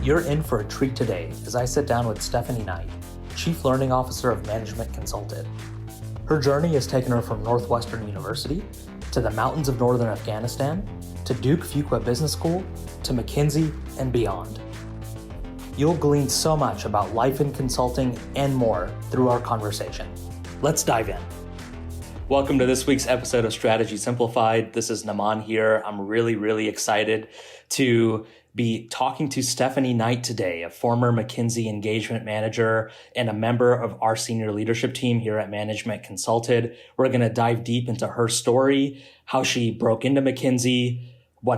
You're in for a treat today as I sit down with Stephanie Knight, Chief Learning Officer of Management Consulted. Her journey has taken her from Northwestern University to the mountains of northern Afghanistan, to Duke Fuqua Business School, to McKinsey, and beyond. You'll glean so much about life in consulting and more through our conversation. Let's dive in. Welcome to this week's episode of Strategy Simplified. This is Namaan here. I'm really excited to be talking to Stephanie Knight today, a former McKinsey engagement manager and a member of our senior leadership team here at Management Consulted. We're going to dive deep into her story, how she broke into McKinsey,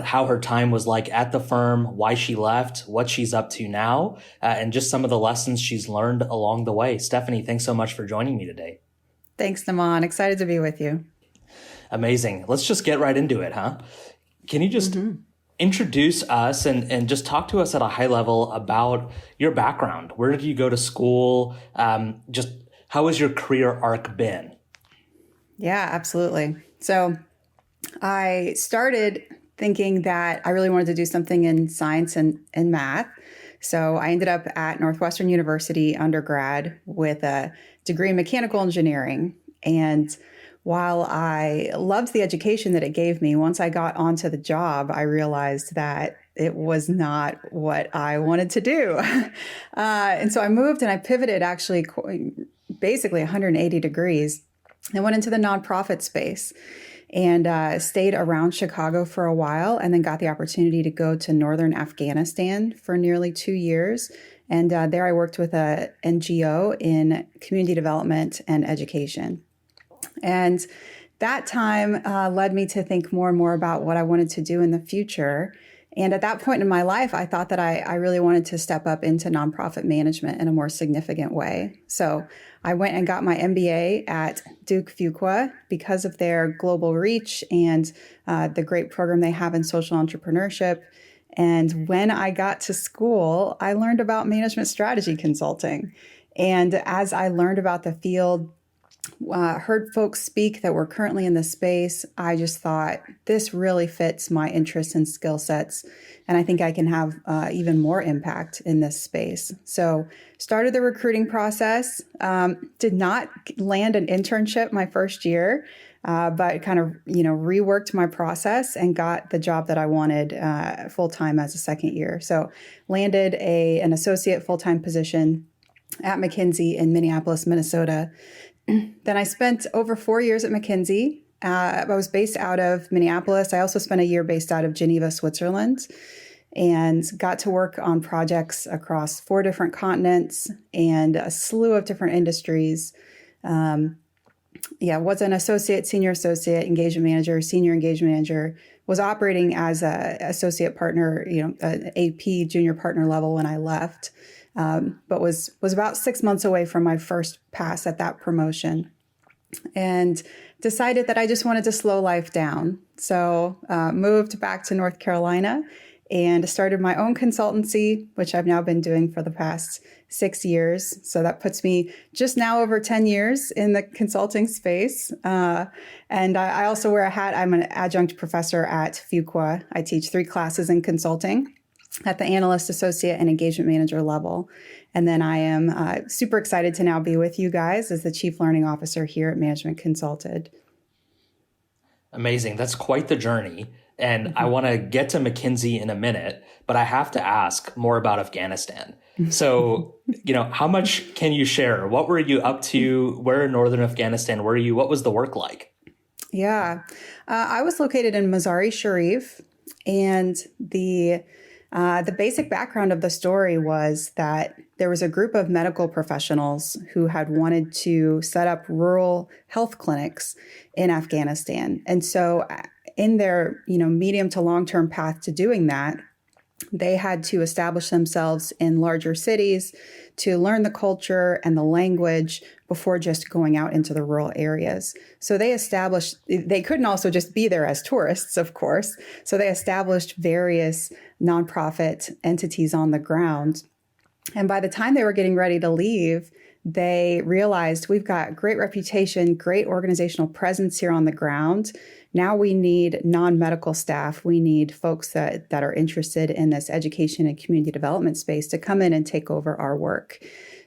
how her time was like at the firm, why she left, what she's up to now, and just some of the lessons she's learned along the way. Stephanie, thanks so much for joining me today. Thanks, Namaan. Excited to be with you. Amazing. Let's just get right into it, huh? Can you just introduce us and just talk to us at a high level about your background? Where did you go to school? Just how has your career arc been? Yeah, absolutely. So I started thinking that I really wanted to do something in science and math. So I ended up at Northwestern University undergrad with a degree in mechanical engineering. And while I loved the education that it gave me, once I got onto the job, I realized that it was not what I wanted to do. And so I moved and I pivoted actually basically 180 degrees and went into the nonprofit space and stayed around Chicago for a while, and then got the opportunity to go to northern Afghanistan for nearly 2 years. And there I worked with a NGO in community development and education. And that time led me to think more and more about what I wanted to do in the future. And at that point in my life, I thought that I really wanted to step up into nonprofit management in a more significant way. So I went and got my MBA at Duke Fuqua because of their global reach and the great program they have in social entrepreneurship. And when I got to school, I learned about management strategy consulting. And as I learned about the field, heard folks speak that were currently in the space, I just thought this really fits my interests and skill sets. And I think I can have even more impact in this space. So started the recruiting process, did not land an internship my first year, but kind of, reworked my process and got the job that I wanted full-time as a second year. So landed an associate full-time position at McKinsey in Minneapolis, Minnesota. Then I spent over 4 years at McKinsey. I was based out of Minneapolis. I also spent a year based out of Geneva, Switzerland, and got to work on projects across 4 different continents and a slew of different industries. Was an associate, senior associate, engagement manager, senior engagement manager, was operating as a associate partner, an AP junior partner level when I left. But was about 6 months away from my first pass at that promotion, and decided that I just wanted to slow life down. So moved back to North Carolina and started my own consultancy, which I've now been doing for the past 6 years. So that puts me just now over 10 years in the consulting space. And I also wear a hat. I'm an adjunct professor at Fuqua. I teach 3 classes in consulting at the analyst, associate, and engagement manager level. And then I am super excited to now be with you guys as the Chief Learning Officer here at Management Consulted. Amazing. That's quite the journey. And I want to get to McKinsey in a minute, but I have to ask more about Afghanistan. So, how much can you share? What were you up to? Where in northern Afghanistan were you? What was the work like? Yeah, I was located in Mazar-e-Sharif, and the basic background of the story was that there was a group of medical professionals who had wanted to set up rural health clinics in Afghanistan. And so in their, medium to long-term path to doing that, they had to establish themselves in larger cities to learn the culture and the language before just going out into the rural areas. So they couldn't also just be there as tourists, of course. So they established various nonprofit entities on the ground. And by the time they were getting ready to leave, they realized we've got great reputation, great organizational presence here on the ground. now we need non-medical staff. We need folks that are interested in this education and community development space to come in and take over our work.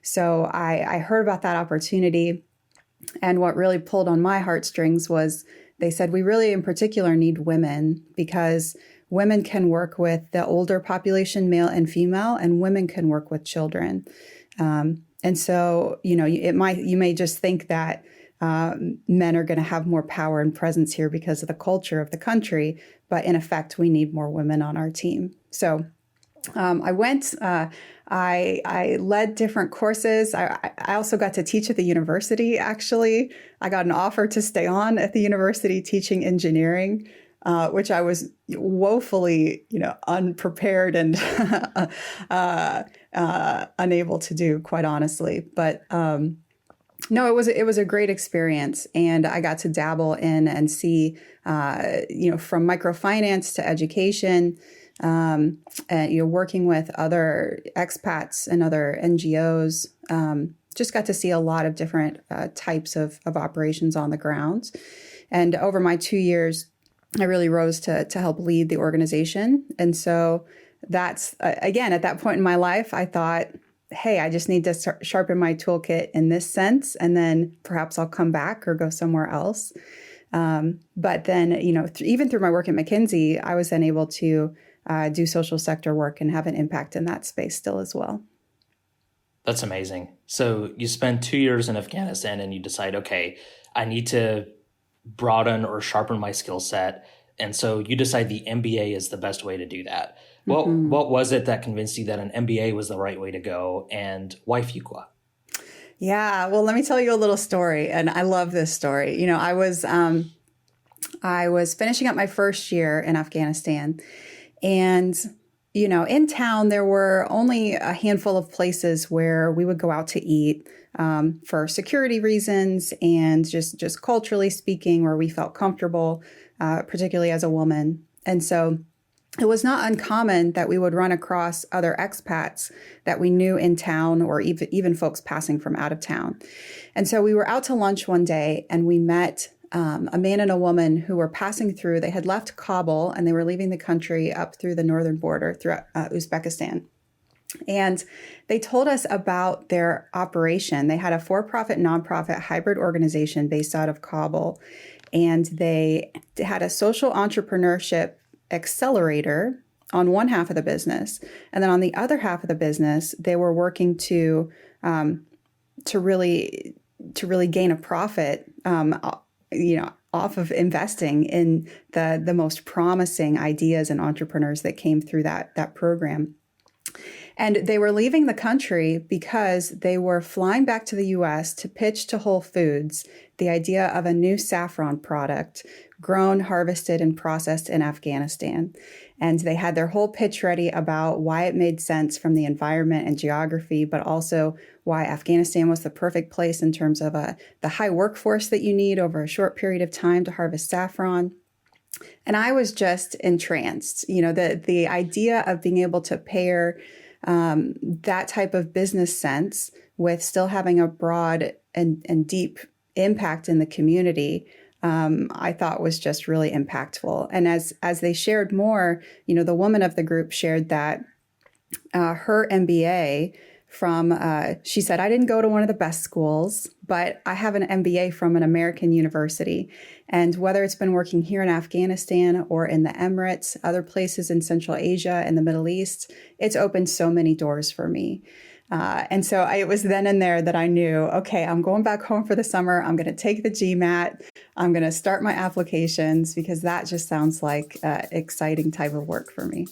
So I heard about that opportunity. And what really pulled on my heartstrings was they said, we really in particular need women because women can work with the older population, male and female, and women can work with children. And so, you may just think that men are going to have more power and presence here because of the culture of the country, but in effect, we need more women on our team. So I went, I led different courses. I also got to teach at the university, actually. I got an offer to stay on at the university teaching engineering, which I was woefully, unprepared and unable to do, quite honestly. But no, it was a great experience, and I got to dabble in and see, from microfinance to education, and working with other expats and other NGOs. Just got to see a lot of different types of operations on the ground, and over my 2 years, I really rose to help lead the organization. And so that's, again, at that point in my life, I thought, hey, I just need to sharpen my toolkit in this sense, and then perhaps I'll come back or go somewhere else. But then, even through my work at McKinsey, I was then able to do social sector work and have an impact in that space still as well. That's amazing. So you spend 2 years in Afghanistan and you decide, okay, I need to broaden or sharpen my skill set. And so you decide the MBA is the best way to do that. What was it that convinced you that an MBA was the right way to go, and why Fuqua? Yeah, well, let me tell you a little story, and I love this story. I was finishing up my first year in Afghanistan, and in town there were only a handful of places where we would go out to eat for security reasons and just culturally speaking, where we felt comfortable, particularly as a woman. And so it was not uncommon that we would run across other expats that we knew in town, or even folks passing from out of town. And so we were out to lunch one day, and we met a man and a woman who were passing through. They had left Kabul and they were leaving the country up through the northern border through Uzbekistan. And they told us about their operation. They had a for-profit, nonprofit hybrid organization based out of Kabul, and they had a social entrepreneurship accelerator on one half of the business. And then on the other half of the business, they were working to really gain a profit, off of investing in the most promising ideas and entrepreneurs that came through that program. And they were leaving the country because they were flying back to the U.S. to pitch to Whole Foods the idea of a new saffron product grown, harvested, and processed in Afghanistan. And they had their whole pitch ready about why it made sense from the environment and geography, but also why Afghanistan was the perfect place in terms of the high workforce that you need over a short period of time to harvest saffron. And I was just entranced. The idea of being able to pair that type of business sense with still having a broad and deep impact in the community, I thought was just really impactful. And as they shared more, the woman of the group shared that her MBA she said, I didn't go to one of the best schools, but I have an MBA from an American university. And whether it's been working here in Afghanistan or in the Emirates, other places in Central Asia and the Middle East, it's opened so many doors for me. And so it was then and there that I knew, okay, I'm going back home for the summer. I'm going to take the GMAT. I'm going to start my applications, because that just sounds like exciting type of work for me.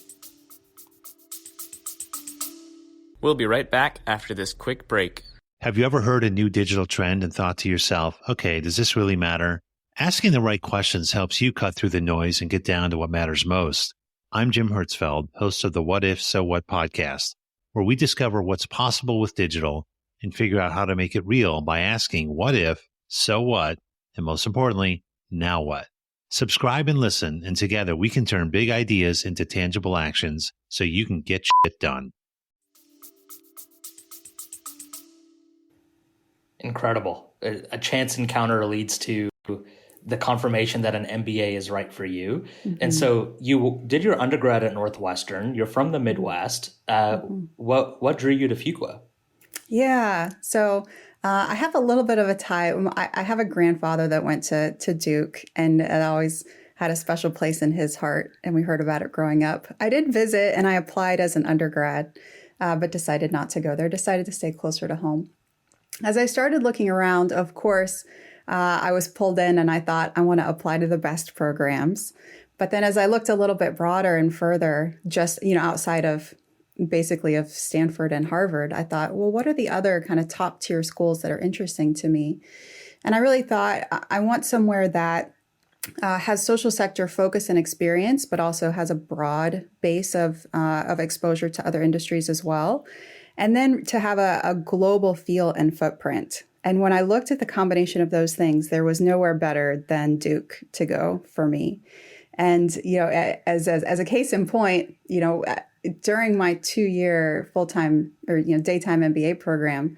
We'll be right back after this quick break. Have you ever heard a new digital trend and thought to yourself, okay, does this really matter? Asking the right questions helps you cut through the noise and get down to what matters most. I'm Jim Hertzfeld, host of the What If, So What podcast, where we discover what's possible with digital and figure out how to make it real by asking what if, so what, and most importantly, now what? Subscribe and listen, and together we can turn big ideas into tangible actions so you can get shit done. Incredible. A chance encounter leads to the confirmation that an MBA is right for you. Mm-hmm. And so you did your undergrad at Northwestern. You're from the Midwest. What drew you to Fuqua? Yeah. So I have a little bit of a tie. I have a grandfather that went to Duke, and it always had a special place in his heart. And we heard about it growing up. I did visit and I applied as an undergrad, but decided not to go there, decided to stay closer to home. As I started looking around, of course, I was pulled in and I thought, I want to apply to the best programs. But then as I looked a little bit broader and further, just, outside of basically of Stanford and Harvard, I thought, well, what are the other kind of top tier schools that are interesting to me? And I really thought I want somewhere that has social sector focus and experience, but also has a broad base of exposure to other industries as well. And then to have a global feel and footprint. And when I looked at the combination of those things, there was nowhere better than Duke to go for me. And, as a case in point, during my 2-year full-time or, daytime MBA program,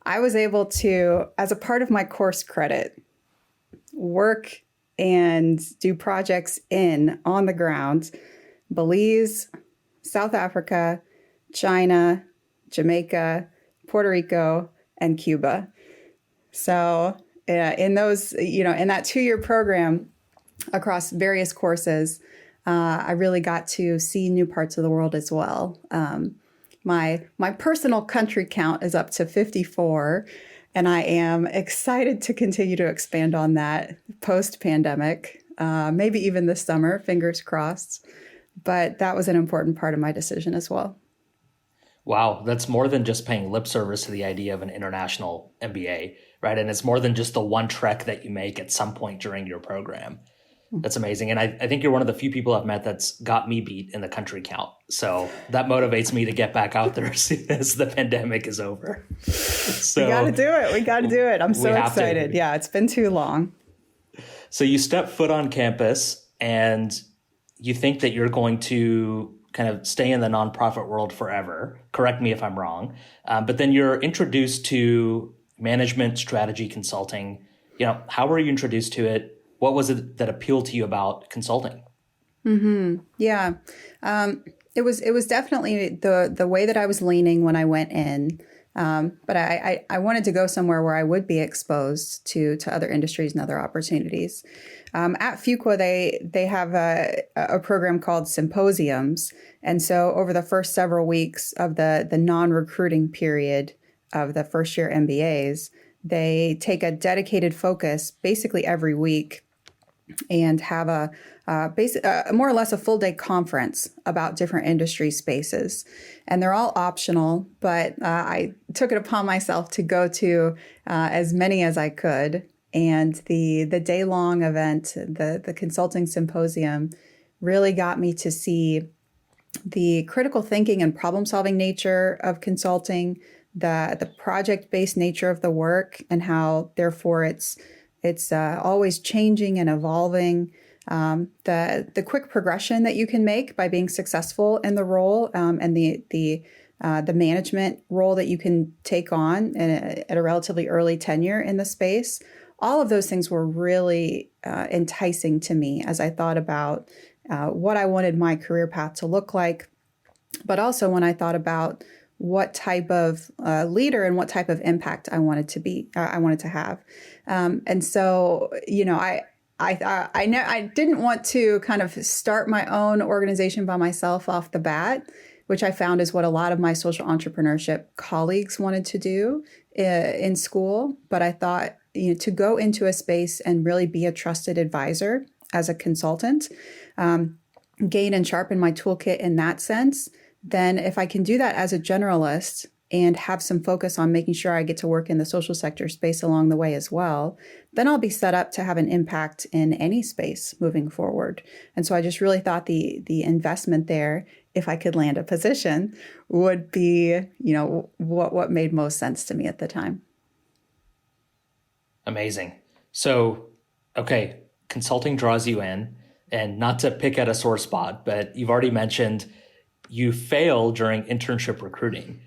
I was able to, as a part of my course credit, work and do projects on the ground, Belize, South Africa, China, Jamaica, Puerto Rico, and Cuba. So in those, in that 2-year program across various courses, I really got to see new parts of the world as well. My personal country count is up to 54, and I am excited to continue to expand on that post-pandemic, maybe even this summer, fingers crossed. But that was an important part of my decision as well. Wow, that's more than just paying lip service to the idea of an international MBA, right? And it's more than just the one trek that you make at some point during your program. That's amazing. And I think you're one of the few people I've met that's got me beat in the country count. So that motivates me to get back out there as soon as the pandemic is over. So we got to do it. We got to do it. I'm so excited. Yeah, it's been too long. So you step foot on campus and you think that you're going to kind of stay in the nonprofit world forever. Correct me if I'm wrong. But then you're introduced to management strategy consulting. How were you introduced to it? What was it that appealed to you about consulting? Mm-hmm. Yeah. It was definitely the way that I was leaning when I went in. But I wanted to go somewhere where I would be exposed to other industries and other opportunities. At Fuqua, they have a program called Symposiums. And so over the first several weeks of the non-recruiting period of the first year MBAs, they take a dedicated focus basically every week and have a more or less a full day conference about different industry spaces. And they're all optional, but I took it upon myself to go to as many as I could. And the day long event, the consulting symposium, really got me to see the critical thinking and problem solving nature of consulting, the project based nature of the work, and how therefore it's always changing and evolving. The quick progression that you can make by being successful in the role, and the management role that you can take on at a relatively early tenure in the space. All of those things were really enticing to me as I thought about what I wanted my career path to look like, but also when I thought about what type of leader and what type of impact I wanted to have. And so, I didn't want to kind of start my own organization by myself off the bat, which I found is what a lot of my social entrepreneurship colleagues wanted to do in school. But I thought, to go into a space and really be a trusted advisor as a consultant, gain and sharpen my toolkit in that sense, then if I can do that as a generalist and have some focus on making sure I get to work in the social sector space along the way as well, then I'll be set up to have an impact in any space moving forward. And so I just really thought the investment there, if I could land a position, would be, what made most sense to me at the time. Amazing. So, okay, consulting draws you in, and not to pick at a sore spot, but you've already mentioned you failed during internship recruiting.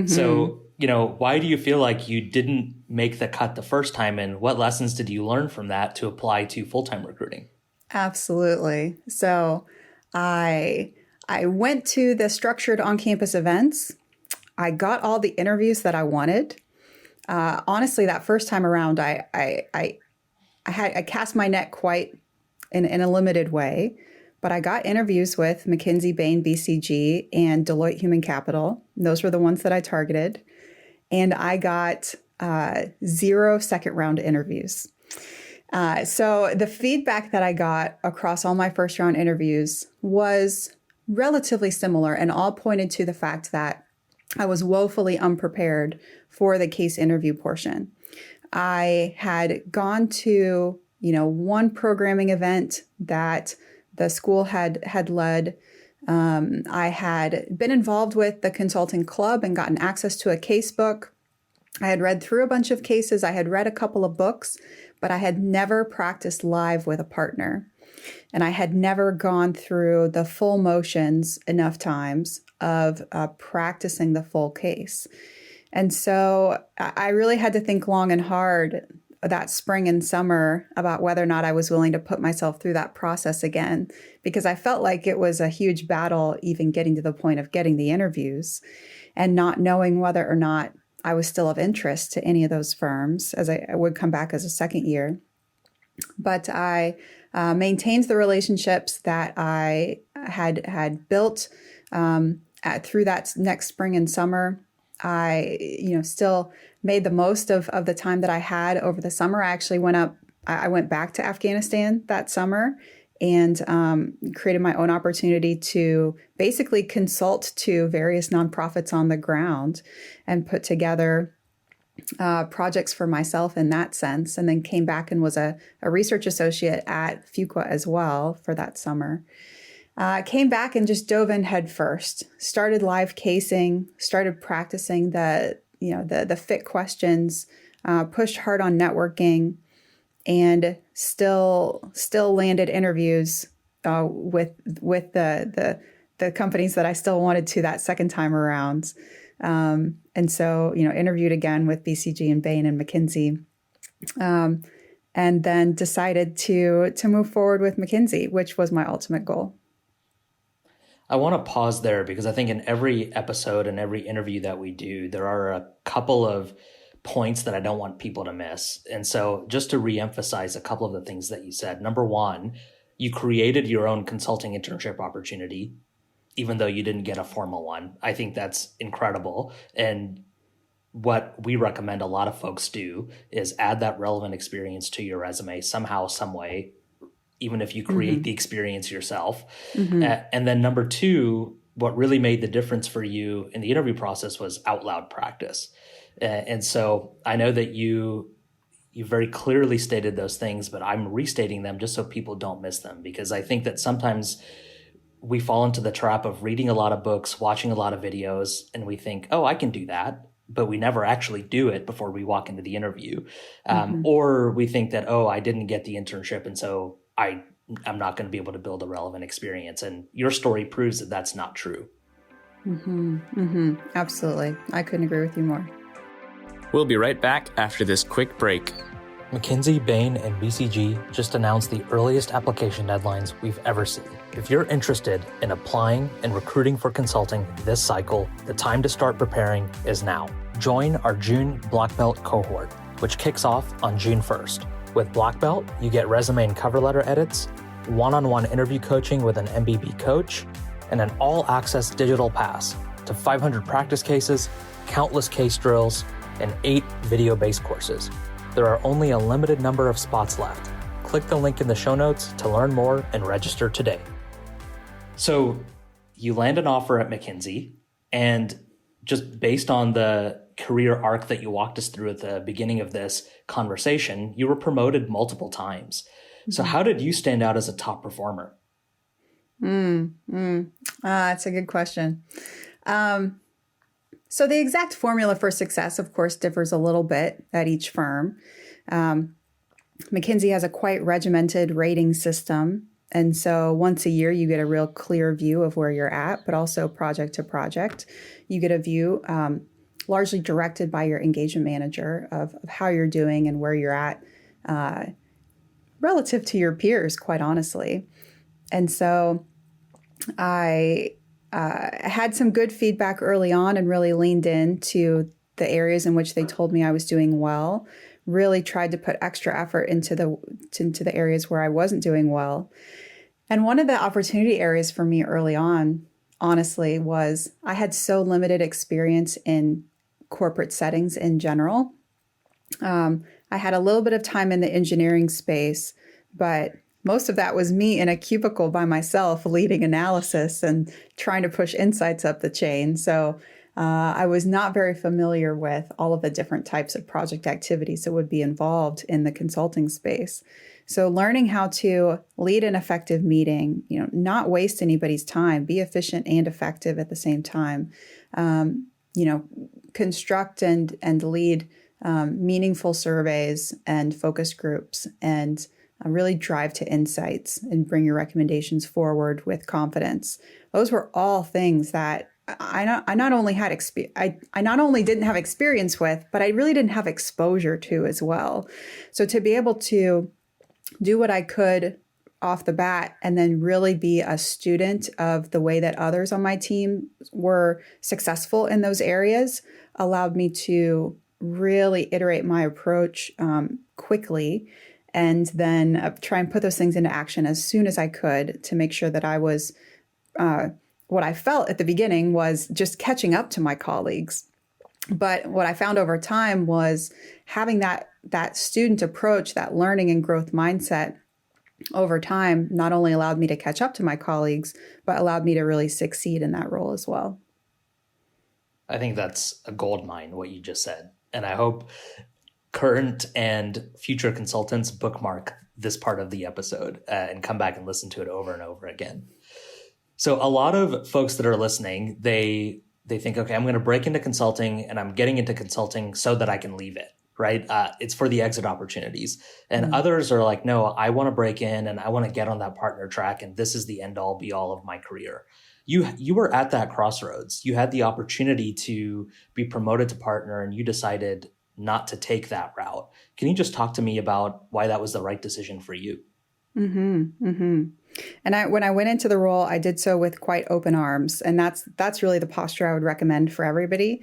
So, why do you feel like you didn't make the cut the first time, and what lessons did you learn from that to apply to full-time recruiting? Absolutely. So I went to the structured on-campus events. I got all the interviews that I wanted. Honestly, that first time around, I cast my net quite in a limited way, but I got interviews with McKinsey, Bain, BCG, and Deloitte Human Capital. Those were the ones that I targeted. And I got 0 second round interviews. So the feedback that I got across all my first round interviews was relatively similar, and all pointed to the fact that I was woefully unprepared for the case interview portion. I had gone to, one programming event that the school had led. I had been involved with the consulting club and gotten access to a case book. I had read through a bunch of cases. I had read a couple of books, but I had never practiced live with a partner. And I had never gone through the full motions enough times of practicing the full case. And so I really had to think long and hard that spring and summer about whether or not I was willing to put myself through that process again, because I felt like it was a huge battle even getting to the point of getting the interviews and not knowing whether or not I was still of interest to any of those firms, as I would come back as a second year. But I maintained the relationships that I had built through that next spring and summer. I, still made the most of the time that I had over the summer. I actually I went back to Afghanistan that summer and created my own opportunity to basically consult to various nonprofits on the ground and put together projects for myself in that sense, and then came back and was a research associate at Fuqua as well for that summer. Came back and just dove in head first, started live casing, started practicing the fit questions, pushed hard on networking, and still landed interviews with the companies that I still wanted to that second time around. And so, interviewed again with BCG and Bain and McKinsey, and then decided to move forward with McKinsey, which was my ultimate goal. I want to pause there because I think in every episode and every interview that we do, there are a couple of points that I don't want people to miss. And so just to reemphasize a couple of the things that you said. Number one, you created your own consulting internship opportunity, even though you didn't get a formal one. I think that's incredible. And what we recommend a lot of folks do is add that relevant experience to your resume somehow, some way, even if you create the experience yourself. And then number two, what really made the difference for you in the interview process was out loud practice. And so I know that you very clearly stated those things, but I'm restating them just so people don't miss them, because I think that sometimes we fall into the trap of reading a lot of books, watching a lot of videos, and we think, oh, I can do that, but we never actually do it before we walk into the interview. Or we think that, oh, I didn't get the internship, and so I'm not going to be able to build a relevant experience. And your story proves that that's not true. Absolutely. I couldn't agree with you more. We'll be right back after this quick break. McKinsey, Bain, and BCG just announced the earliest application deadlines we've ever seen. If you're interested in applying and recruiting for consulting this cycle, the time to start preparing is now. Join our June Black Belt cohort, which kicks off on June 1st. With Black Belt, you get resume and cover letter edits, one-on-one interview coaching with an MBB coach, and an all-access digital pass to 500 practice cases, countless case drills, and 8 video-based courses. There are only a limited number of spots left. Click the link in the show notes to learn more and register today. So you land an offer at McKinsey, and just based on the career arc that you walked us through at the beginning of this conversation, you were promoted multiple times. So how did you stand out as a top performer? That's a good question. So the exact formula for success, of course, differs a little bit at each firm. McKinsey has a quite regimented rating system. And so once a year, you get a real clear view of where you're at, but also project to project. You get a view largely directed by your engagement manager of how you're doing and where you're at relative to your peers, quite honestly. And so I had some good feedback early on and really leaned into the areas in which they told me I was doing well, really tried to put extra effort into the areas where I wasn't doing well. And one of the opportunity areas for me early on, honestly, was I had so limited experience in corporate settings in general. I had a little bit of time in the engineering space, but most of that was me in a cubicle by myself leading analysis and trying to push insights up the chain. So I was not very familiar with all of the different types of project activities that would be involved in the consulting space. So learning how to lead an effective meeting, not waste anybody's time, be efficient and effective at the same time, construct and lead meaningful surveys and focus groups, and really drive to insights and bring your recommendations forward with confidence. Those were all things that I not only didn't have experience with, but I really didn't have exposure to as well. So to be able to do what I could off the bat and then really be a student of the way that others on my team were successful in those areas allowed me to really iterate my approach quickly, and then try and put those things into action as soon as I could to make sure that I was, what I felt at the beginning was just catching up to my colleagues. But what I found over time was having that student approach, that learning and growth mindset over time, not only allowed me to catch up to my colleagues, but allowed me to really succeed in that role as well. I think that's a gold mine, what you just said. And I hope current and future consultants bookmark this part of the episode and come back and listen to it over and over again. So a lot of folks that are listening, they think, okay, I'm going to break into consulting and I'm getting into consulting so that I can leave it, right? It's for the exit opportunities. And others are like, no, I want to break in and I want to get on that partner track. And this is the end all be all of my career. You were at that crossroads. You had the opportunity to be promoted to partner and you decided not to take that route. Can you just talk to me about why that was the right decision for you? And when I went into the role, I did so with quite open arms. And that's really the posture I would recommend for everybody.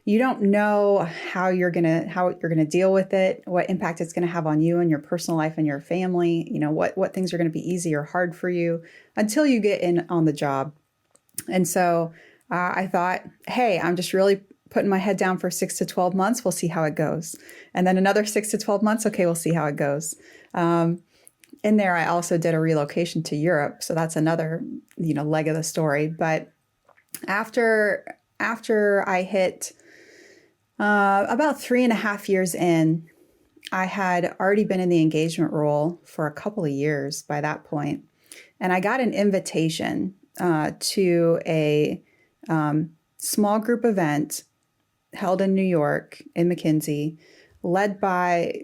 You don't know how you're gonna deal with it, what impact it's gonna have on you and your personal life and your family, what things are gonna be easy or hard for you until you get in on the job. And so I thought, hey, I'm just really putting my head down for 6 to 12 months. We'll see how it goes. And then another 6 to 12 months. Okay, we'll see how it goes. In there, I also did a relocation to Europe. So that's another, leg of the story. But after I hit about 3.5 years in, I had already been in the engagement role for a couple of years by that point. And I got an invitation to a small group event held in New York in McKinsey, led by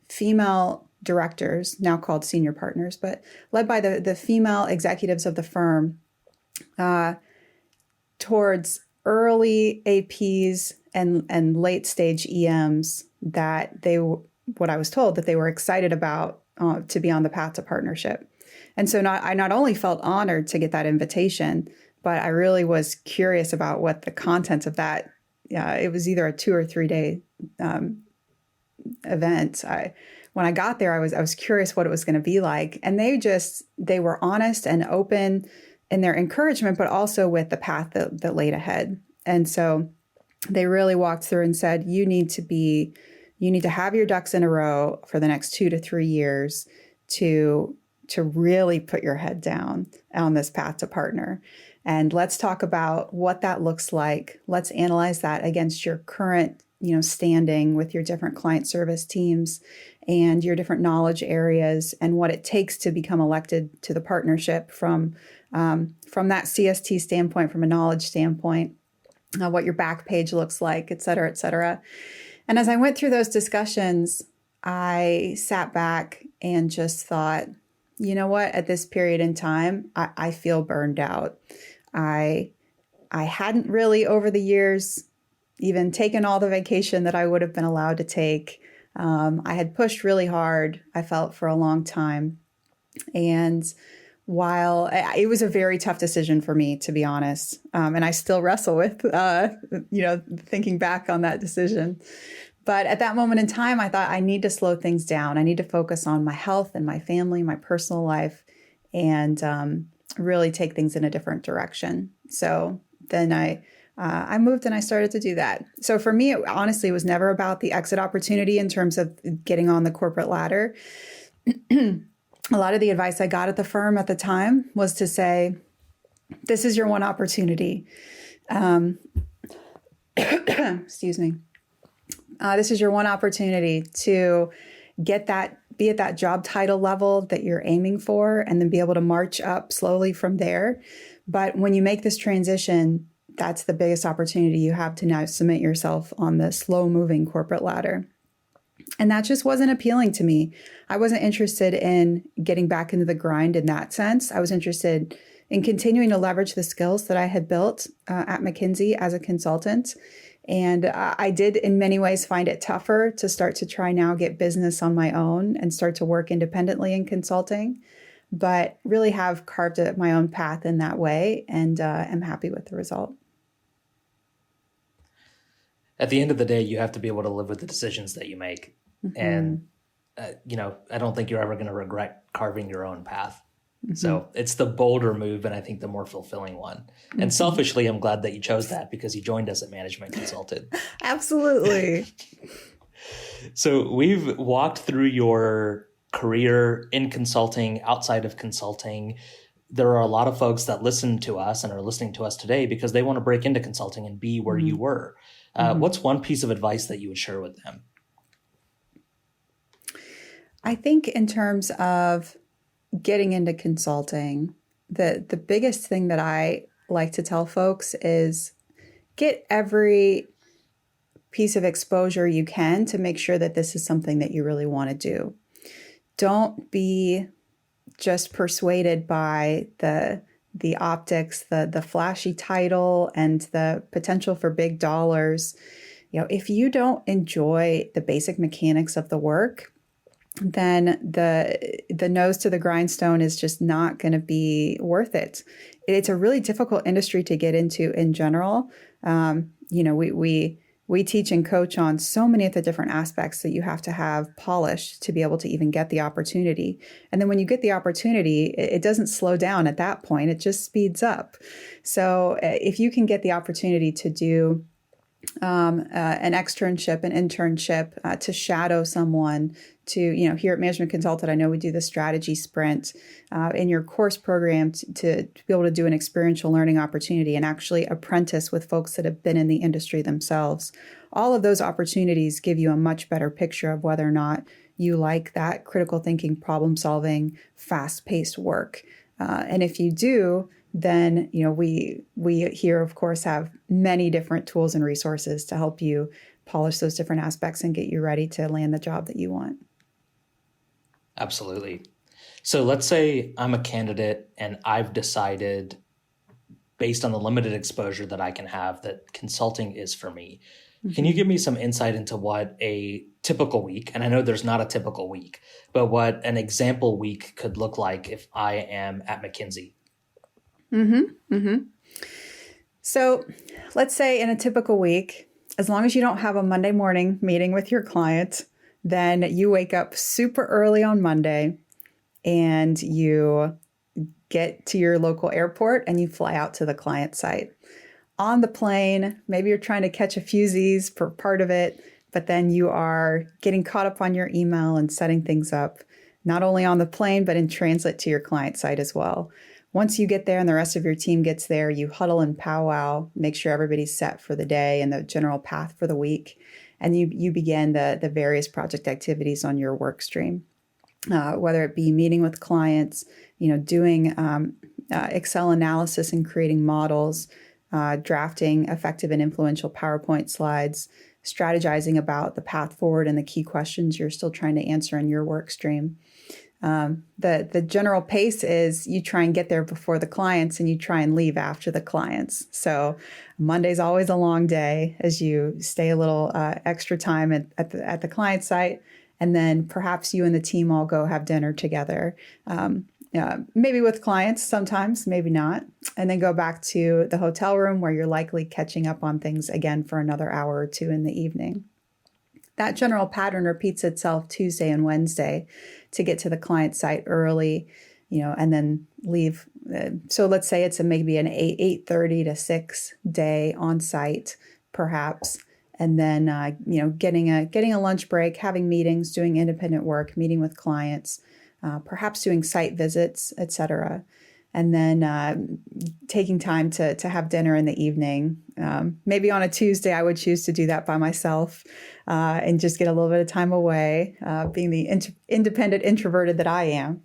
female directors, now called senior partners, but led by the female executives of the firm towards early APs and late stage EMs that what I was told that they were excited about to be on the path to partnership. And so I not only felt honored to get that invitation, but I really was curious about what the content of that. It was either a 2 or 3 day event. When I got there, I was curious what it was going to be like. And they were honest and open in their encouragement, but also with the path that laid ahead. And so they really walked through and said, you need to have your ducks in a row for the next 2 to 3 years to really put your head down on this path to partner. And let's talk about what that looks like. Let's analyze that against your current, standing with your different client service teams and your different knowledge areas and what it takes to become elected to the partnership from that CST standpoint, from a knowledge standpoint, what your back page looks like, et cetera, et cetera. And as I went through those discussions, I sat back and just thought, you know what, at this period in time, I feel burned out. I hadn't really over the years even taken all the vacation that I would have been allowed to take. I had pushed really hard, I felt, for a long time. And while it was a very tough decision for me, to be honest, and I still wrestle with, thinking back on that decision. But at that moment in time, I thought I need to slow things down. I need to focus on my health and my family, my personal life, and really take things in a different direction. So then I moved and I started to do that. So for me, it honestly was never about the exit opportunity in terms of getting on the corporate ladder. A lot of the advice I got at the firm at the time was to say, this is your one opportunity. Excuse me. This is your one opportunity to be at that job title level that you're aiming for, and then be able to march up slowly from there. But when you make this transition, that's the biggest opportunity you have to now cement yourself on the slow moving corporate ladder. And that just wasn't appealing to me. I wasn't interested in getting back into the grind in that sense. I was interested in continuing to leverage the skills that I had built at McKinsey as a consultant. And I did in many ways find it tougher to start to try now get business on my own and start to work independently in consulting, but really have carved my own path in that way, and am happy with the result. At the end of the day, you have to be able to live with the decisions that you make. Mm-hmm. And, I don't think you're ever going to regret carving your own path. Mm-hmm. So it's the bolder move, and I think the more fulfilling one. Mm-hmm. And selfishly, I'm glad that you chose that because you joined us at Management Consulted. Absolutely. So we've walked through your career in consulting, outside of consulting. There are a lot of folks that listen to us and are listening to us today because they want to break into consulting and be where you were. What's one piece of advice that you would share with them? I think in terms of getting into consulting, the biggest thing that I like to tell folks is get every piece of exposure you can to make sure that this is something that you really want to do. Don't be just persuaded by the optics, the flashy title, and the potential for big dollars. If you don't enjoy the basic mechanics of the work, then the nose to the grindstone is just not going to be worth it. It's a really difficult industry to get into in general. We teach and coach on so many of the different aspects that you have to have polished to be able to even get the opportunity. And then when you get the opportunity, it doesn't slow down at that point. It just speeds up. So if you can get the opportunity to do an externship, an internship, to shadow someone, to, here at Management Consulted, I know we do the strategy sprint in your course program to be able to do an experiential learning opportunity and actually apprentice with folks that have been in the industry themselves. All of those opportunities give you a much better picture of whether or not you like that critical thinking, problem solving, fast-paced work. And if you do, then, we here, of course, have many different tools and resources to help you polish those different aspects and get you ready to land the job that you want. Absolutely. So let's say I'm a candidate and I've decided, based on the limited exposure that I can have, that consulting is for me. Mm-hmm. Can you give me some insight into what a typical week, and I know there's not a typical week, but what an example week could look like if I am at McKinsey? So let's say in a typical week, as long as you don't have a Monday morning meeting with your client, then you wake up super early on Monday and you get to your local airport and you fly out to the client site. On the plane, maybe you're trying to catch a few Z's for part of it, but then you are getting caught up on your email and setting things up, not only on the plane, but in transit to your client site as well. Once you get there and the rest of your team gets there, you huddle and powwow, make sure everybody's set for the day and the general path for the week. And you begin the various project activities on your work stream, whether it be meeting with clients, doing Excel analysis and creating models, drafting effective and influential PowerPoint slides, strategizing about the path forward and the key questions you're still trying to answer in your work stream. The general pace is you try and get there before the clients and you try and leave after the clients. So Monday's always a long day as you stay a little extra time at the client site. And then perhaps you and the team all go have dinner together. Maybe with clients sometimes, maybe not. And then go back to the hotel room where you're likely catching up on things again for another hour or two in the evening. That general pattern repeats itself Tuesday and Wednesday to get to the client site early, and then leave. So let's say it's maybe an 8:30 to 6 day on site, perhaps. And then, getting a lunch break, having meetings, doing independent work, meeting with clients, perhaps doing site visits, etc. And then taking time to have dinner in the evening. Maybe on a Tuesday, I would choose to do that by myself and just get a little bit of time away, being the independent introverted that I am.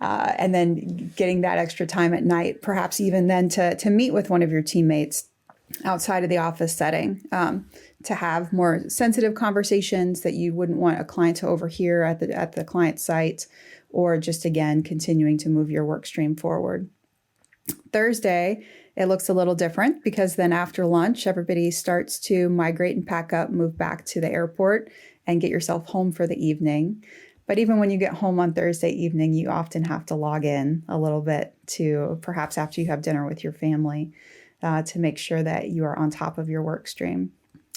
And then getting that extra time at night, perhaps even then to meet with one of your teammates outside of the office setting, to have more sensitive conversations that you wouldn't want a client to overhear at the client site, or just, again, continuing to move your work stream forward. Thursday, it looks a little different because then after lunch, everybody starts to migrate and pack up, move back to the airport, and get yourself home for the evening. But even when you get home on Thursday evening, you often have to log in a little bit to perhaps after you have dinner with your family to make sure that you are on top of your work stream.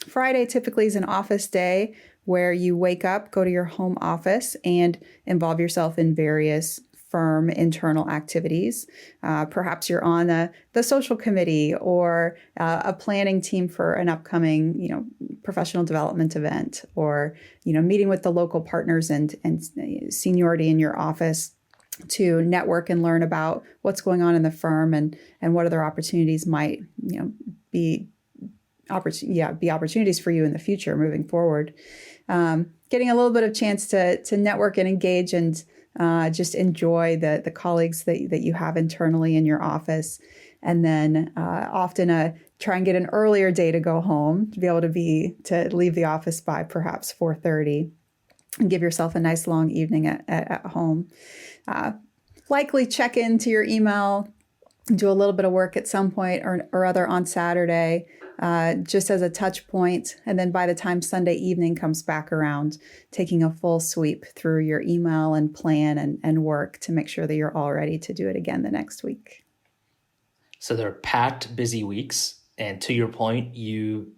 Friday typically is an office day where you wake up, go to your home office, and involve yourself in various firm internal activities. Perhaps you're on the social committee or a planning team for an upcoming, professional development event, or, meeting with the local partners and seniority in your office to network and learn about what's going on in the firm and what other opportunities might, be opportunities for you in the future moving forward. Getting a little bit of chance to network and engage and just enjoy the colleagues that you have internally in your office. And then often try and get an earlier day to go home, to be able to leave the office by perhaps 4:30 and give yourself a nice long evening at home. Likely check into your email, do a little bit of work at some point or other on Saturday, just as a touch point. And then by the time Sunday evening comes back around, taking a full sweep through your email and plan and work to make sure that you're all ready to do it again the next week. So they're packed, busy weeks. And to your point, you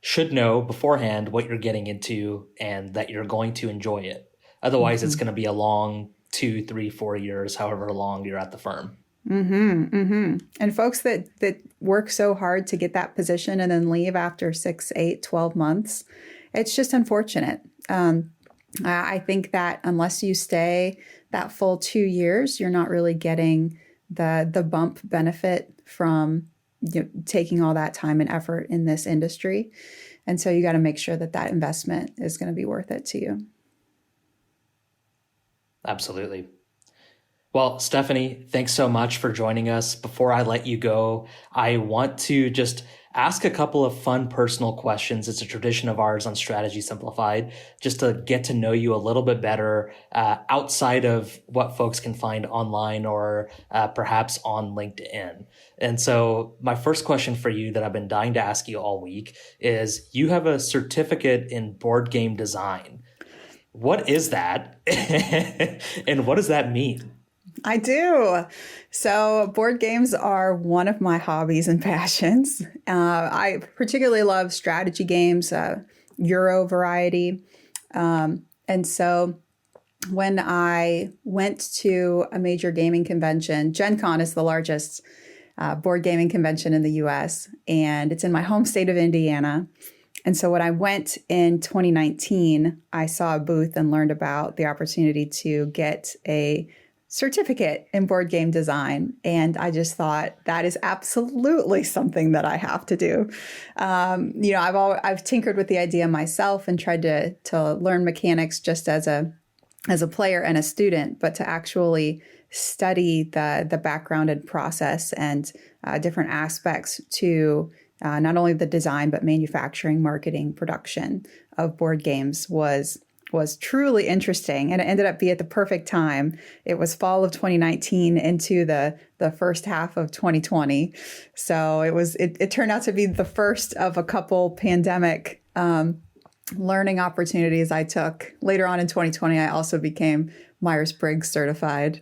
should know beforehand what you're getting into and that you're going to enjoy it. Otherwise, It's going to be a long 2, 3, 4 years, however long you're at the firm. And folks that work so hard to get that position and then leave after 6, 8, 12 months, it's just unfortunate. I think that unless you stay that full 2 years, you're not really getting the bump benefit from taking all that time and effort in this industry. And so you got to make sure that investment is going to be worth it to you. Absolutely. Well, Stephanie, thanks so much for joining us. Before I let you go, I want to just ask a couple of fun personal questions. It's a tradition of ours on Strategy Simplified, just to get to know you a little bit better outside of what folks can find online or perhaps on LinkedIn. And so my first question for you that I've been dying to ask you all week is, you have a certificate in board game design. What is that? And what does that mean? I do. So board games are one of my hobbies and passions. I particularly love strategy games, Euro variety. And so when I went to a major gaming convention, Gen Con is the largest board gaming convention in the US, and it's in my home state of Indiana. And so when I went in 2019, I saw a booth and learned about the opportunity to get a certificate in board game design. And I just thought that is absolutely something that I have to do. I've tinkered with the idea myself and tried to learn mechanics just as a player and a student, but to actually study the background and process and different aspects to not only the design, but manufacturing, marketing, production of board games was was truly interesting, and it ended up being at the perfect time. It was fall of 2019 into the first half of 2020. So it turned out to be the first of a couple pandemic learning opportunities I took. Later on in 2020, I also became Myers-Briggs certified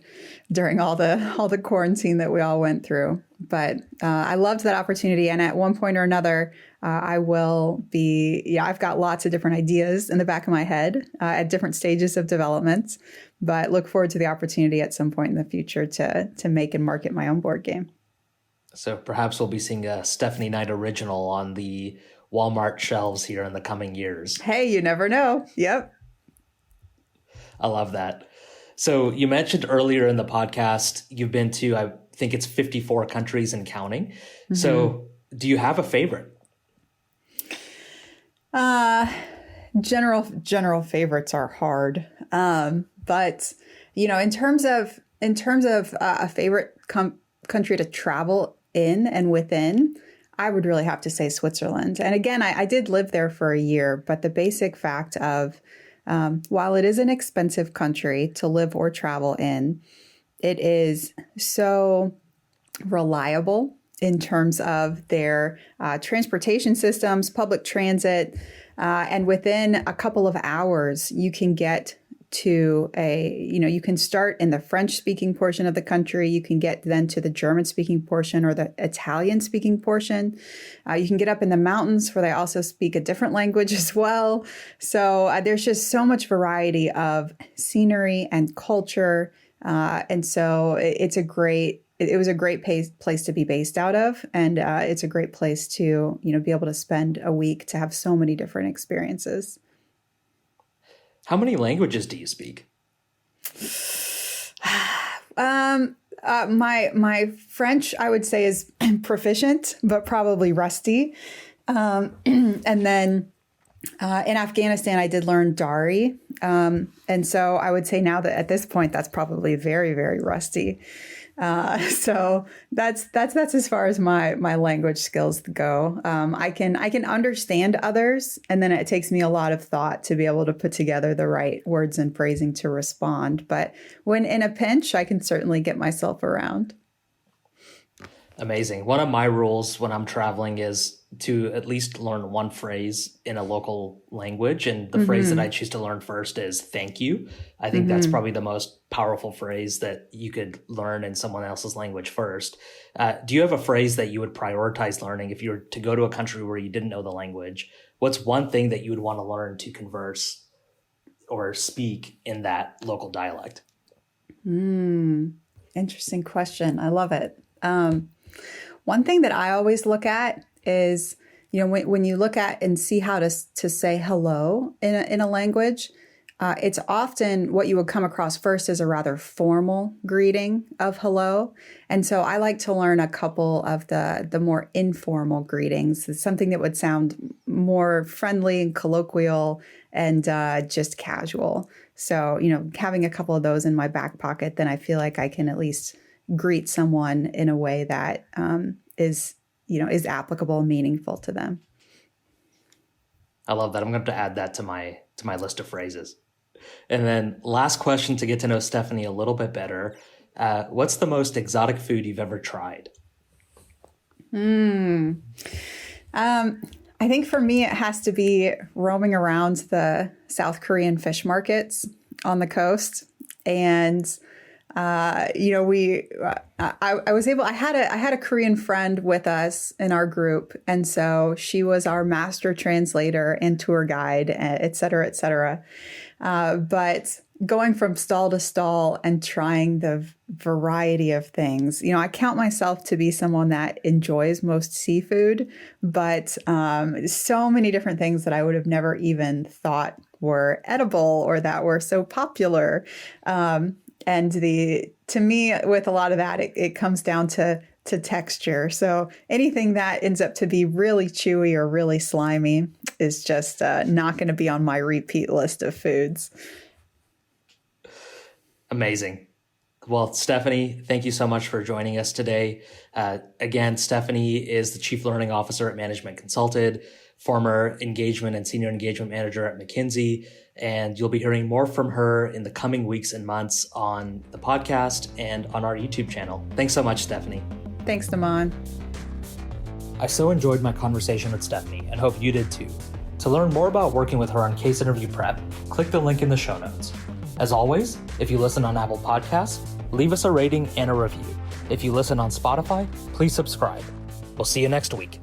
during all the quarantine that we all went through. But I loved that opportunity. And at one point or another, I've got lots of different ideas in the back of my head at different stages of development, but look forward to the opportunity at some point in the future to make and market my own board game. So perhaps we'll be seeing a Stephanie Knight original on the Walmart shelves here in the coming years. Hey, you never know. Yep. I love that. So you mentioned earlier in the podcast, you've been to, I think it's 54 countries and counting. Mm-hmm. So do you have a favorite? General favorites are hard. But in terms of a favorite country to travel in and within, I would really have to say Switzerland. And again, I did live there for a year, but the basic fact of, while it is an expensive country to live or travel in, it is so reliable in terms of their transportation systems, public transit, and within a couple of hours, you can get to you can start in the French-speaking portion of the country. You can get then to the German-speaking portion or the Italian-speaking portion. You can get up in the mountains where they also speak a different language as well. So there's just so much variety of scenery and culture. And so it was a great place to be based out of. And it's a great place to, be able to spend a week to have so many different experiences. How many languages do you speak? My French, I would say, is proficient, but probably rusty. And then in Afghanistan, I did learn Dari. And so I would say now that at this point, that's probably very, very rusty. So that's as far as my language skills go. I can understand others, and then it takes me a lot of thought to be able to put together the right words and phrasing to respond. But when in a pinch, I can certainly get myself around. Amazing. One of my rules when I'm traveling is to at least learn one phrase in a local language. And the phrase that I choose to learn first is thank you. I think that's probably the most powerful phrase that you could learn in someone else's language first. Do you have a phrase that you would prioritize learning if you were to go to a country where you didn't know the language? What's one thing that you would want to learn to converse or speak in that local dialect? Interesting question. I love it. One thing that I always look at is, when you look at and see how to say hello in a language, it's often what you would come across first as a rather formal greeting of hello. And so I like to learn a couple of the more informal greetings. It's something that would sound more friendly and colloquial and just casual. So, having a couple of those in my back pocket, then I feel like I can at least greet someone in a way that is applicable and meaningful to them. I love that. I'm going to have to add that to my list of phrases. And then last question to get to know Stephanie a little bit better. What's the most exotic food you've ever tried? I think for me, it has to be roaming around the South Korean fish markets on the coast. And I had a Korean friend with us in our group. And so she was our master translator and tour guide, et cetera, et cetera. But going from stall to stall and trying the variety of things, I count myself to be someone that enjoys most seafood, but so many different things that I would have never even thought were edible or that were so popular. And to me, with a lot of that, it comes down to texture. So anything that ends up to be really chewy or really slimy is just not going to be on my repeat list of foods. Amazing. Well, Stephanie, thank you so much for joining us today. Again, Stephanie is the Chief Learning Officer at Management Consulted, former engagement and senior engagement manager at McKinsey. And you'll be hearing more from her in the coming weeks and months on the podcast and on our YouTube channel. Thanks so much, Stephanie. Thanks, Namaan. I so enjoyed my conversation with Stephanie and hope you did too. To learn more about working with her on case interview prep, click the link in the show notes. As always, if you listen on Apple Podcasts, leave us a rating and a review. If you listen on Spotify, please subscribe. We'll see you next week.